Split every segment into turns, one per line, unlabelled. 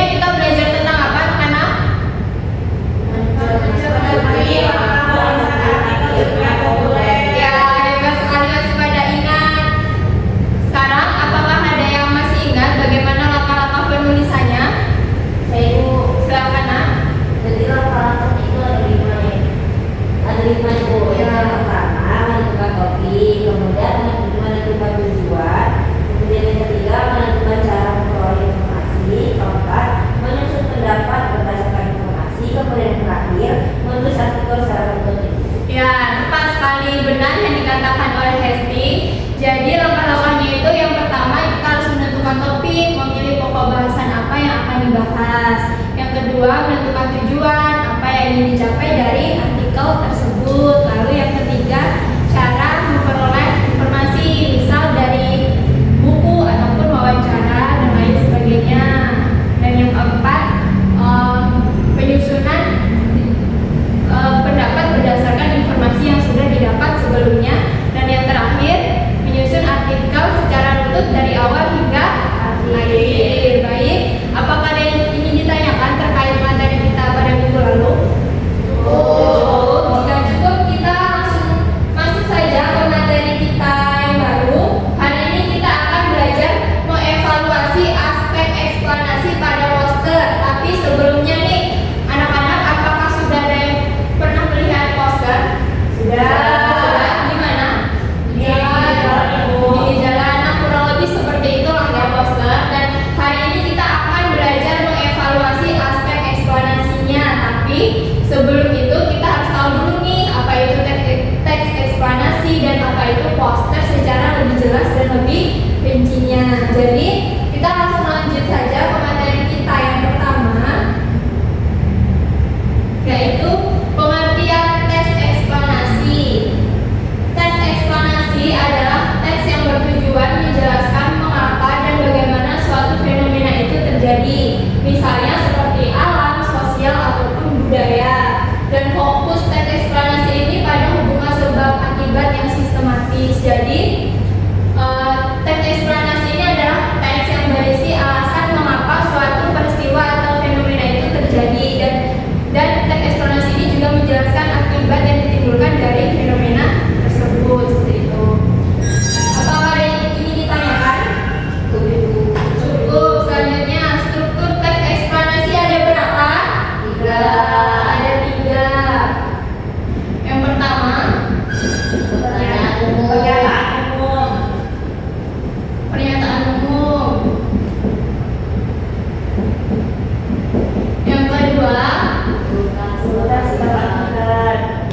sebelumnya kita belajar tentang apa anak-anak? Ya, hebat sekali masih pada ingat. Sekarang apakah ada yang masih ingat bagaimana langkah-langkah penulisannya? Silakan nak.
Jadi langkah-langkah itu ada 5 ya. Ada 5 itu. Yang pertama menentukan topik, kemudian menentukan tujuan, kemudian yang ketiga menentukan cara memperoleh informasi, keempat menyusun pendapat berdasarkan informasi, kemudian yang terakhir menulis artikel secara tertulis.
Ya, tepat sekali benar yang dikatakan oleh Hesti. Jadi langkah-langkahnya itu yang pertama kita harus menentukan topik, memilih pokok bahasan apa yang akan dibahas. Yang kedua menentukan tujuan, apa yang ingin dicapai dari artikel tersebut. Lalu yang ketiga cara memperoleh informasi, misal dari buku ataupun wawancara dan lain sebagainya. Dan yang keempat penyusunan pendapat berdasarkan informasi yang sudah didapat sebelumnya. Dan yang terakhir menyusun artikel secara runtut dari awal hingga akhir. Baik, apakah ada yang ingin ditanyakan terkait materi kita pada minggu lalu? Jika cukup kita langsung masuk saja ke materi kita yang baru. Hari ini kita akan belajar mengevaluasi aspek eksplanasi pada poster. Tapi sebelumnya nih anak-anak, apakah sudah ada yang pernah melihat poster? Sudah. Di mana? Di jalan. Nah, kurang lebih seperti itulah ya poster. Dan hari ini kita akan belajar mengevaluasi aspek eksplanasinya. Tapi sebelum itu kita harus tahu dulu nih apa itu teks eksplanasi dan apa itu poster secara lebih jelas dan lebih rincinya. Jadi kita langsung lanjut saja ke materi kita yang pertama, yaitu pengertian teks eksplanasi. Teks eksplanasi adalah teks yang bertujuan menjelaskan mengapa dan bagaimana suatu fenomena itu terjadi, misalnya seperti alam, sosial, ataupun budaya. Dan fokus teks eksplanasi ini pada hubungan sebab akibat yang sistematis. Jadi teks eksplanasi ini adalah teks yang berisi alasan mengapa suatu peristiwa atau fenomena itu terjadi, dan teks eksplanasi ini juga menjelaskan akibat yang ditimbulkan dari fenomena tersebut. Seperti itu. Apakah ada yang ingin ditanyakan? Cukup. Selanjutnya struktur teks eksplanasi ada berapa? 3. Ada 3. Yang pertama pernyataan umum. Yang kedua urutan sebab akibat.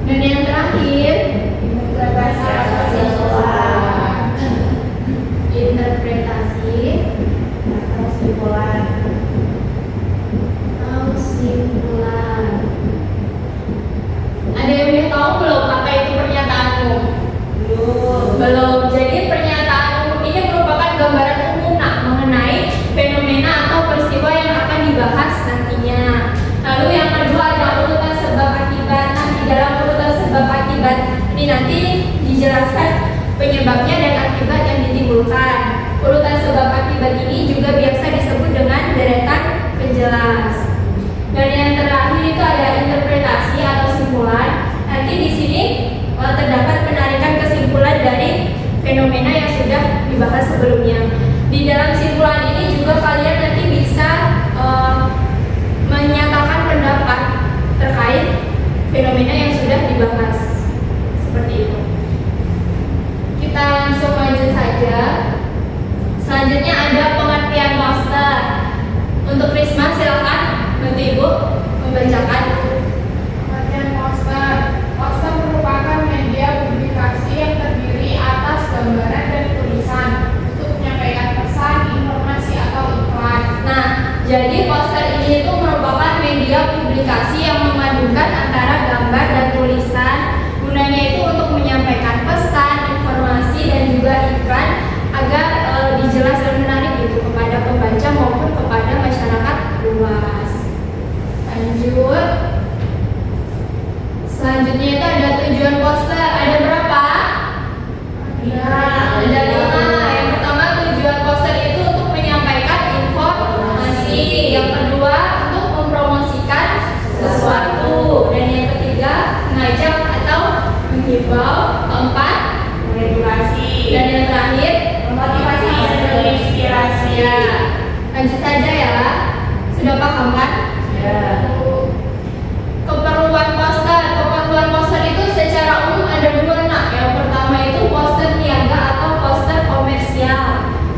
Dan yang terakhir interpretasi atau simpulan. Ada yang udah tahu belum apa itu pernyataan umum? Belum. Jadi pernyataan umum ini merupakan gambaran umum mengenai fenomena atau peristiwa yang akan dibahas nantinya. Lalu yang kedua ada urutan sebab akibat. Nah, di dalam urutan sebab akibat ini nanti dijelaskan penyebabnya dan akibat yang ditimbulkan. Urutan sebab akibat ini juga biasa disebut dengan deretan penjelas. Dan yang terakhir itu ada interpretasi atau simpulan. Nanti di sini terdapat penarikan kesimpulan dari fenomena yang sudah dibahas sebelumnya. Di dalam simpulan ini juga kalian nanti bisa menyatakan pendapat terkait fenomena yang sudah dibahas. Seperti itu. Kita langsung lanjut saja. Selanjutnya ada pengertian poster. Untuk Risma silakan bantu Ibu membacakan.
Pengertian poster. Poster merupakan media publikasi yang terdiri atas gambaran dan tulisan untuk menyampaikan pesan, informasi atau iklan.
Nah, jadi poster ini itu merupakan media publikasi yang memadukan antara gambar ada tujuan poster. Ada berapa? Ada 5. Yang pertama, tujuan poster itu untuk menyampaikan informasi. Yang kedua, untuk mempromosikan sesuatu. Dan yang ketiga, mengajak atau menghibau. Keempat,
Edukasi.
dan yang terakhir,
Memotivasi dan menginspirasi.
ya. Lanjut saja ya. Sudah paham kan?
Ya.
Keperluan poster. Keperluan poster itu secara umum ada 2 nak. Yang pertama itu poster niaga atau poster komersial.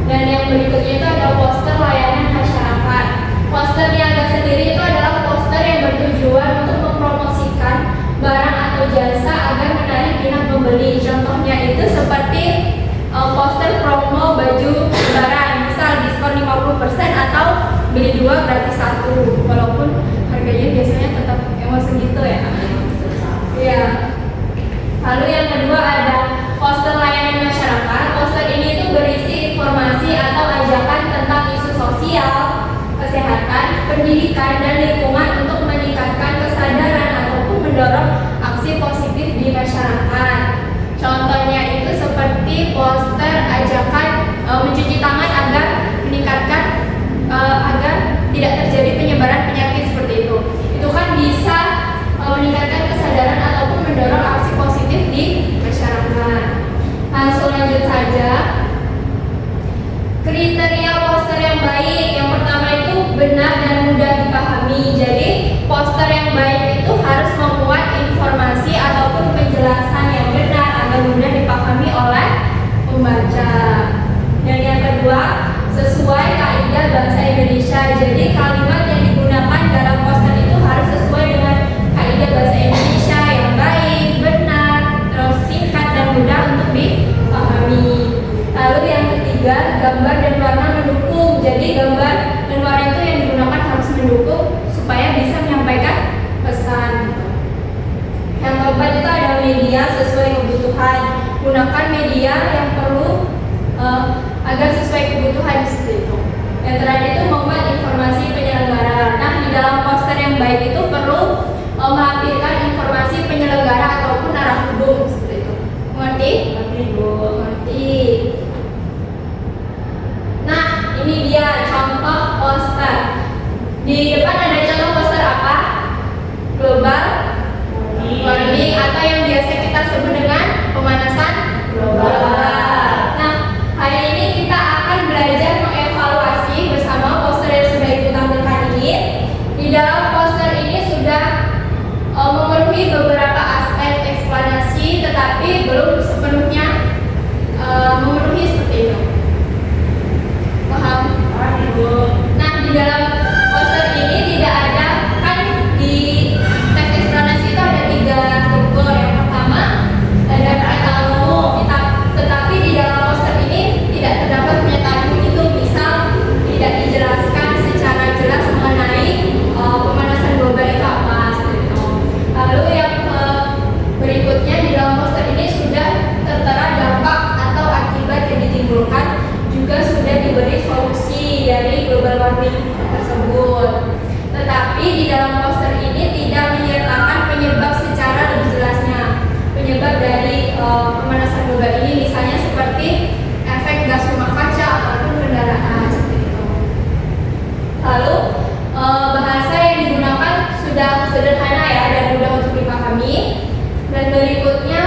Dan yang berikutnya itu ada poster layanan masyarakat. Poster niaga sendiri itu adalah poster yang bertujuan untuk mempromosikan barang atau jasa agar menarik minat pembeli. Contohnya itu seperti poster promo baju lebaran, misal diskon 50% atau beli 2 gratis 1, walaupun harganya biasanya tetap emang segitu ya. Iya. Lalu yang kedua ada poster layanan masyarakat. Poster ini itu berisi informasi atau ajakan tentang isu sosial, kesehatan, pendidikan, dan lingkungan untuk meningkatkan kesadaran ataupun mendorong aksi positif di masyarakat. Contohnya itu seperti poster ajakan mencuci tangan agar meningkatkan agar tidak terjadi penyebaran penyakit seperti itu. Itu kan bisa meningkatkan kesadaran ataupun mendorong aksi positif di masyarakat. Langsung lanjut saja. Kriteria poster yang baik. Yang pertama itu benar dan mudah dipahami. Jadi poster yang baik itu harus memuat informasi ataupun penjelasan yang benar agar mudah dipahami oleh pembaca. Dan yang kedua, sesuai kaidah bahasa Indonesia. Jadi kalimat yang digunakan dalam poster itu harus sesuai dengan kaidah bahasa Indonesia yang baik, benar, terus singkat dan mudah untuk dipahami. Lalu yang ketiga, gambar dan warna mendukung. Jadi gambar dan warna itu yang digunakan harus mendukung supaya bisa menyampaikan pesan. Yang keempat itu ada media sesuai kebutuhan. Gunakan media yang perlu agar sesuai kebutuhan seperti itu. Yang terakhir itu membuat informasi penyelenggara. Nah, di dalam poster yang baik itu perlu melampirkan informasi penyelenggara ataupun arah hubung seperti itu. Mengerti? Mengerti. Nah, ini dia contoh poster. Di depan ada contoh poster apa? Global warming atau yang biasa kita sebut dengan pemanasan global. Nah, hari ini kita akan belajar mengevaluasi bersama poster yang sudah Ibu tampilkan ini. Di dalam poster ini sudah memenuhi beberapa aspek eksplanasi, tetapi belum sepenuhnya memenuhi seperti itu. Paham? Nah, di dalam poster ini tidak ada, kan di teks eksplanasi itu ada 3 struktur. Yang pertama ada pernyataan umum, tetapi di dalam poster ini tidak terdapat pernyataan umum itu, misal tidak dijelaskan secara jelas mengenai pemanasan global itu apa seperti itu. Lalu yang berikutnya di dalam poster ini sudah tertera dampak atau akibat yang ditimbulkan, juga sudah diberi solusi dari global warming tersebut. Tetapi di dalam poster ini tidak menyertakan penyebab secara lebih jelasnya. Penyebab dari pemanasan global ini misalnya seperti efek gas rumah kaca ataupun kendaraan seperti itu. Lalu bahasa yang digunakan sudah sederhana ya dan mudah untuk dipahami. Dan berikutnya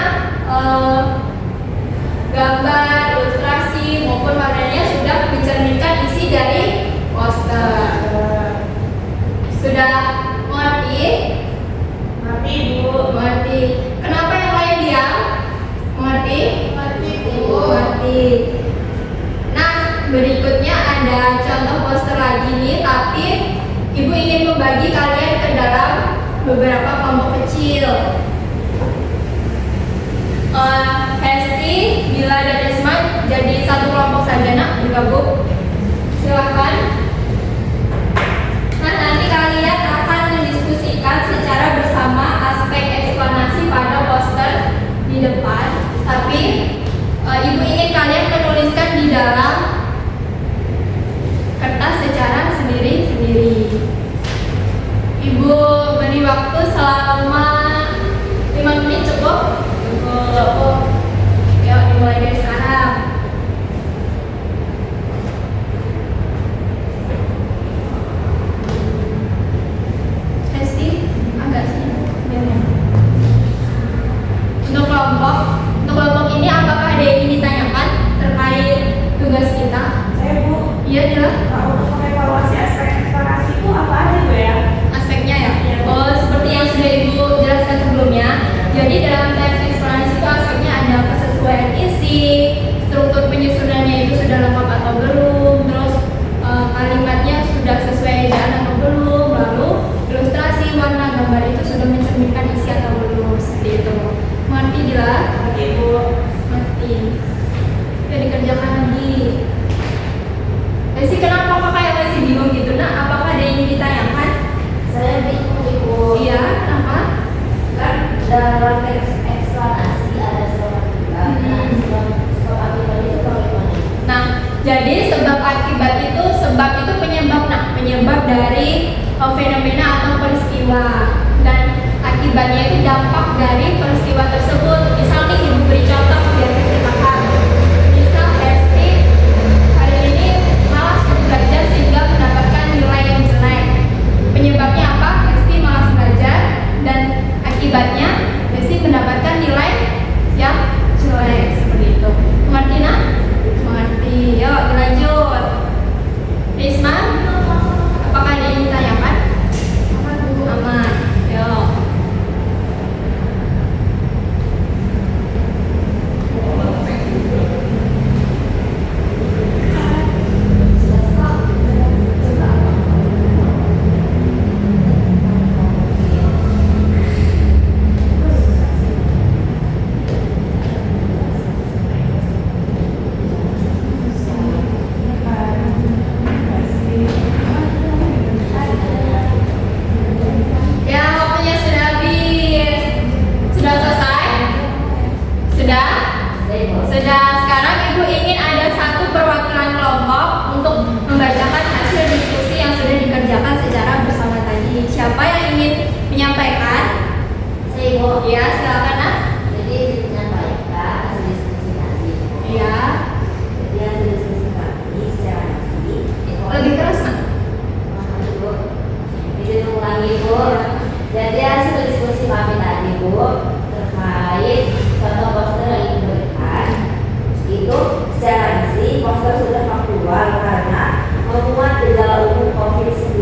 gambar, ilustrasi maupun warnanya sudah mencerminkan isi dari poster. Sudah mengerti?
Mengerti, Bu.
Mengerti. Kenapa yang lain diam? Mengerti?
Mengerti, Bu.
Mengerti. Nah, berikutnya ada contoh poster lagi nih, tapi Ibu ingin membagi kalian ke dalam beberapa kelompok kecil. Hesti, Bila, dan Isma jadi satu kelompok saja nak bergabung. Silahkan. Nah, nanti kalian akan mendiskusikan secara bersama aspek eksplanasi pada poster di depan. Tapi Ibu ingin kalian menuliskan di dalam kertas secara sendiri-sendiri. Ibu beri waktu selama 5 menit cukup?
eksplanasi, ada sebab akibat. Nah, sebab akibat itu bagaimana?
Nah, jadi sebab itu penyebab. Nah, penyebab dari fenomena atau peristiwa, dan akibatnya itu dampak dari peristiwa tersebut. Misal nih, ibu beri contoh biar kita paham. Misal Hesti hari ini malas untuk belajar sehingga mendapatkan nilai yang jelek. Penyebabnya apa? Hesti malas belajar, dan akibatnya Hesti mendapatkan nilai yang jelek. Seperti itu. Mengerti nak? Mengerti. Yuk dilanjut. Risma, apakah ada yang ditanyakan? Aman. Yuk. Ya, waktunya sudah habis. Sudah selesai? Sudah? Sudah. Sekarang ibu ingin ada satu perwakilan kelompok untuk membacakan hasil diskusi yang sudah dikerjakan secara bersama tadi. Siapa yang ingin menyampaikan?
Saya Ibu.
Ya, silakan nak.
Jadi menyampaikan hasil diskusi tadi.
Ya,
Jadi hasil diskusi tadi secara asli.
lebih keras nak.
Ibu. Izin ulangi Bu. Jadi hasil diskusi kami tadi Bu terkait contoh poster yang diberikan itu secara isi poster sudah faktual karena memuat gejala umum COVID-19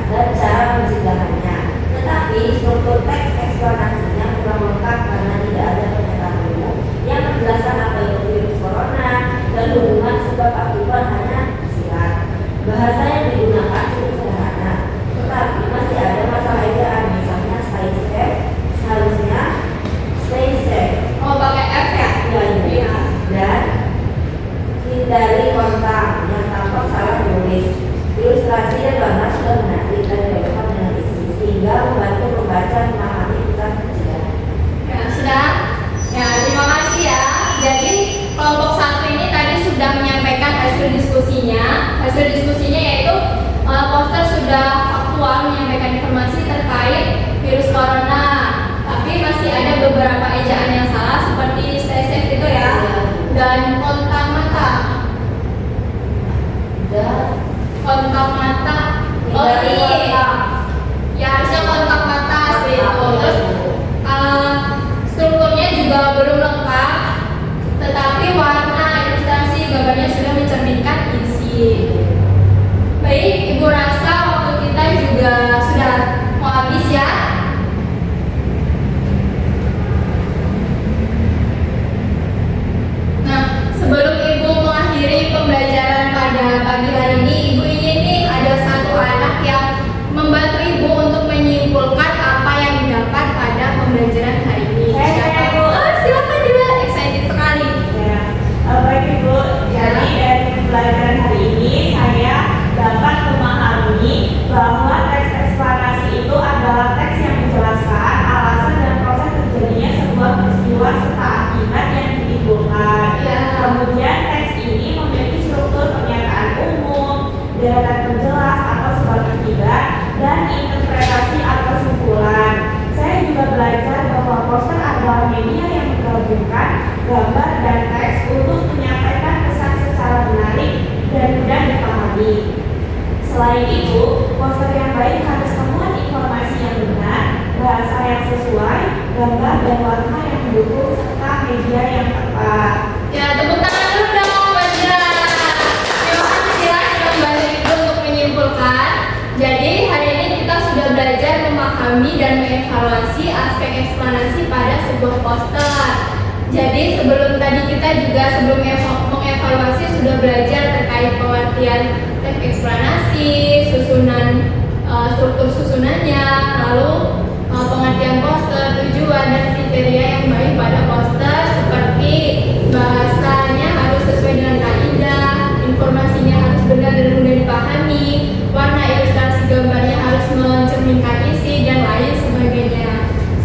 dan cara pencegahannya. Tetapi struktur teks eksplanasinya kurang lengkap karena tidak ada pernyataan umum yang menjelaskan apa itu virus corona dan hubungan sebab akibat hanya tersirat. Bahasa yang digunakan cukup sederhana, tetapi masih ada masalah ejaan, misalnya stay safe, seharusnya stay safe.
Oh, pakai F ya?
Iya. Dan hindari kontak yang tampak salah tulis. Ilustrasi dan gambar sudah menarik dan relevan dengan isi, sehingga membantu pembaca memahami pesan pencegahan.
Ya, sudah. Ya, terima kasih ya. Jadi kelompok satu ini tadi sudah menyampaikan hasil diskusinya. Hasil diskusinya yaitu poster sudah faktual menyampaikan informasi terkait virus corona. Tapi masih ada beberapa ejaan yang salah seperti stay safe itu ya. Dan kontak mata.
Dan
Kontak mata. Oh
hindari
ini.
kontak.
Ya harusnya kontak mata seperti itu. Terus strukturnya juga belum lengkap, tetapi warna ilustrasi gambarnya sudah mencerminkan isi. Baik, ibu rasa waktu kita juga sudah mau habis ya. Nah, sebelum ibu mengakhiri pembelajaran pada pagi hari ini, ibu ingin nih ada satu anak yang membantu ibu untuk menyimpulkan apa yang didapat pada pembelajaran hari ini. Siapa bu? Silakan dia, excited sekali.
Ya, baik Ibu. Jadi dari pembelajaran hari ini saya dapat memahami bahwa teks eksplanasi itu adalah teks yang menjelaskan alasan dan proses terjadinya sebuah peristiwa serta akibat yang ditimbulkan.
Ya.
Kemudian teks ini memiliki struktur pernyataan umum, deretan penjelas atau sebab akibat, dan interpretasi atau simpulan. Saya juga belajar bahwa poster adalah media yang menggabungkan gambar dan teks untuk menyampaikan pesan secara menarik dan mudah dipahami. Selain itu, poster yang baik harus memuat informasi yang benar, bahasa yang sesuai, gambar dan warna yang mendukung, serta media yang tepat.
Ya, tepuk tangan dulu dong, Bajra. Terima kasih ya sudah membantu ibu untuk menyimpulkan. Jadi hari ini kita sudah belajar memahami dan mengevaluasi aspek eksplanasi pada sebuah poster. Jadi sebelum tadi kita juga sebelum mengevaluasi sudah belajar terkait pengertian teks eksplanasi, susunan struktur susunannya, lalu pengertian poster, tujuan dan kriteria yang baik pada poster seperti bahasanya harus sesuai dengan kaidah, informasinya harus benar dan mudah dipahami, warna ilustrasi gambarnya harus mencerminkan isi dan lain sebagainya.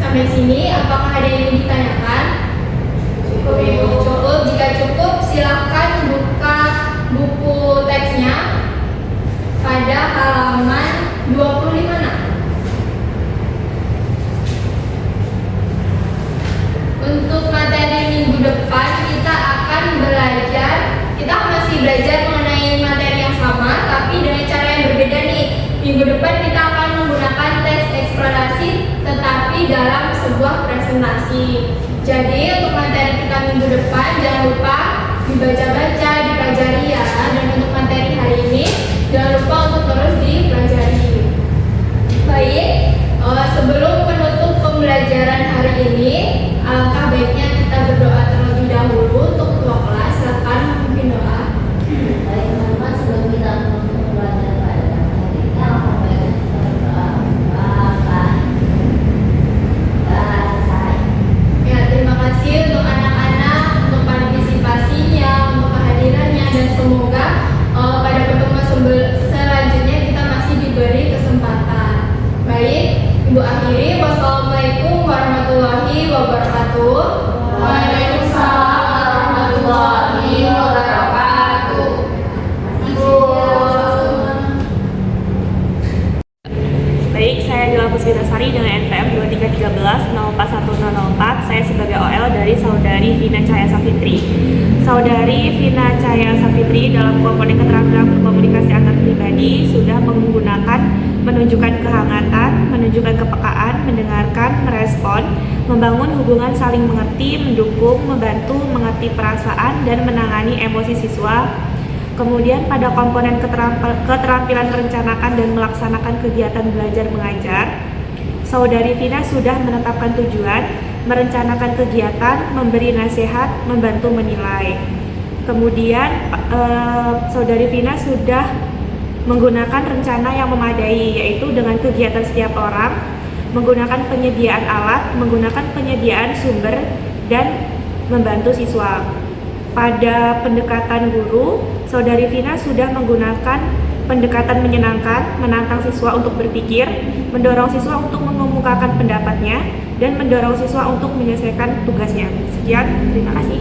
Sampai sini apakah ada yang ingin Untuk materi minggu depan kita masih belajar mengenai materi yang sama, tapi dengan cara yang berbeda nih. Minggu depan kita akan menggunakan teks eksplorasi, tetapi dalam sebuah presentasi. Jadi untuk materi kita minggu depan jangan lupa dibaca-baca, dipelajari ya. Dan untuk materi hari ini jangan lupa untuk terus dipelajari. Baik, sebelum menutup pembelajaran hari ini, alangkah baiknya kita berdoa terlebih dahulu untuk ketua kelas. Silakan memimpin doa.
Baik teman-teman, sebelum kita menutup pembelajaran pada hari ini, alangkah baiknya kita berdoa. Selesai.
Ya, terima kasih untuk anak-anak, untuk partisipasinya, untuk kehadirannya, dan semoga pada pertemuan selanjutnya kita masih diberi kesempatan. Baik, Ibu akhiri. Wassalamualaikum warahmatullahi wabarakatuh.
Waalaikumsalam warahmatullahi wabarakatuh.
Baik, saya Dila Puspitasari dengan NPM 2313 041004. Saya sebagai OL dari Saudari Vina Cahaya Safitri. Saudari Vina Cahaya Safitri dalam komponen keterampilan berkomunikasi antar pribadi sudah menunjukkan kehangatan, menunjukkan kepekaan, mendengarkan, merespon, membangun hubungan saling mengerti, mendukung, membantu, mengerti perasaan, dan menangani emosi siswa. Kemudian pada komponen keterampilan merencanakan dan melaksanakan kegiatan belajar mengajar, Saudari Vina sudah menetapkan tujuan, merencanakan kegiatan, memberi nasihat, membantu menilai. Kemudian Saudari Vina sudah menggunakan rencana yang memadai, yaitu dengan kegiatan setiap orang, menggunakan penyediaan alat, menggunakan penyediaan sumber, dan membantu siswa. Pada pendekatan guru, Saudari Vina sudah menggunakan pendekatan menyenangkan, menantang siswa untuk berpikir, mendorong siswa untuk mengemukakan pendapatnya, dan mendorong siswa untuk menyelesaikan tugasnya. Sekian, terima kasih.